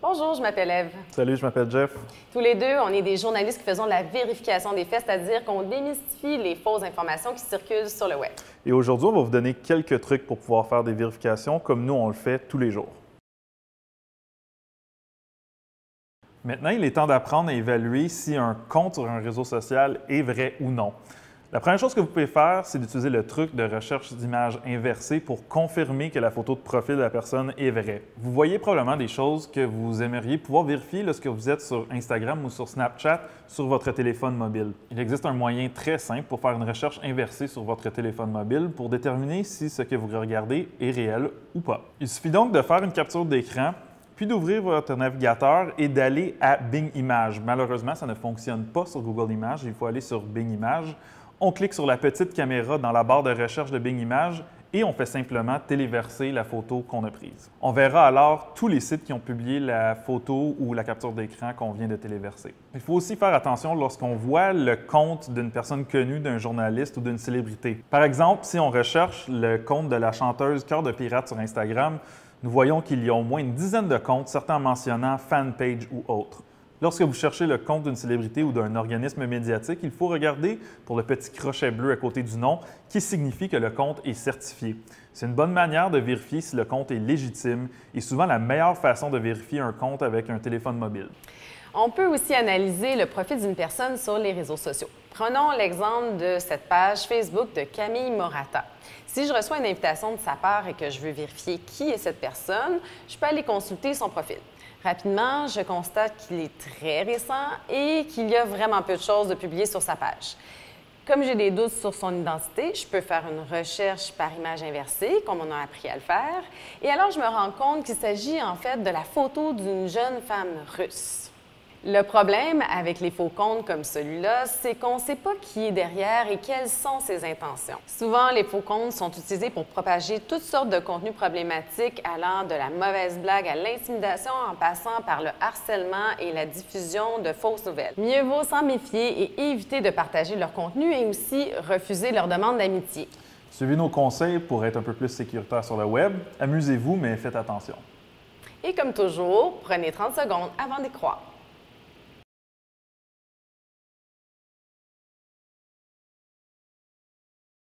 Bonjour, je m'appelle Ève. Salut, je m'appelle Jeff. Tous les deux, on est des journalistes qui faisons la vérification des faits, c'est-à-dire qu'on démystifie les fausses informations qui circulent sur le web. Et aujourd'hui, on va vous donner quelques trucs pour pouvoir faire des vérifications comme nous, on le fait tous les jours. Maintenant, il est temps d'apprendre à évaluer si un compte sur un réseau social est vrai ou non. La première chose que vous pouvez faire, c'est d'utiliser le truc de recherche d'images inversée pour confirmer que la photo de profil de la personne est vraie. Vous voyez probablement des choses que vous aimeriez pouvoir vérifier lorsque vous êtes sur Instagram ou sur Snapchat sur votre téléphone mobile. Il existe un moyen très simple pour faire une recherche inversée sur votre téléphone mobile pour déterminer si ce que vous regardez est réel ou pas. Il suffit donc de faire une capture d'écran puis d'ouvrir votre navigateur et d'aller à Bing Images. Malheureusement, ça ne fonctionne pas sur Google Images, il faut aller sur Bing Images. On clique sur la petite caméra dans la barre de recherche de Bing Images et on fait simplement téléverser la photo qu'on a prise. On verra alors tous les sites qui ont publié la photo ou la capture d'écran qu'on vient de téléverser. Il faut aussi faire attention lorsqu'on voit le compte d'une personne connue, d'un journaliste ou d'une célébrité. Par exemple, si on recherche le compte de la chanteuse Cœur de Pirate sur Instagram, nous voyons qu'il y a au moins une dizaine de comptes, certains mentionnant fanpage ou autres. Lorsque vous cherchez le compte d'une célébrité ou d'un organisme médiatique, il faut regarder pour le petit crochet bleu à côté du nom qui signifie que le compte est certifié. C'est une bonne manière de vérifier si le compte est légitime et souvent la meilleure façon de vérifier un compte avec un téléphone mobile. On peut aussi analyser le profil d'une personne sur les réseaux sociaux. Prenons l'exemple de cette page Facebook de Camille Morata. Si je reçois une invitation de sa part et que je veux vérifier qui est cette personne, je peux aller consulter son profil. Rapidement, je constate qu'il est très récent et qu'il y a vraiment peu de choses de publier sur sa page. Comme j'ai des doutes sur son identité, je peux faire une recherche par image inversée, comme on a appris à le faire, et alors je me rends compte qu'il s'agit en fait de la photo d'une jeune femme russe. Le problème avec les faux comptes comme celui-là, c'est qu'on ne sait pas qui est derrière et quelles sont ses intentions. Souvent, les faux comptes sont utilisés pour propager toutes sortes de contenus problématiques allant de la mauvaise blague à l'intimidation en passant par le harcèlement et la diffusion de fausses nouvelles. Mieux vaut s'en méfier et éviter de partager leur contenu et aussi refuser leur demande d'amitié. Suivez nos conseils pour être un peu plus sécuritaire sur le web. Amusez-vous, mais faites attention. Et comme toujours, prenez 30 secondes avant d'y croire.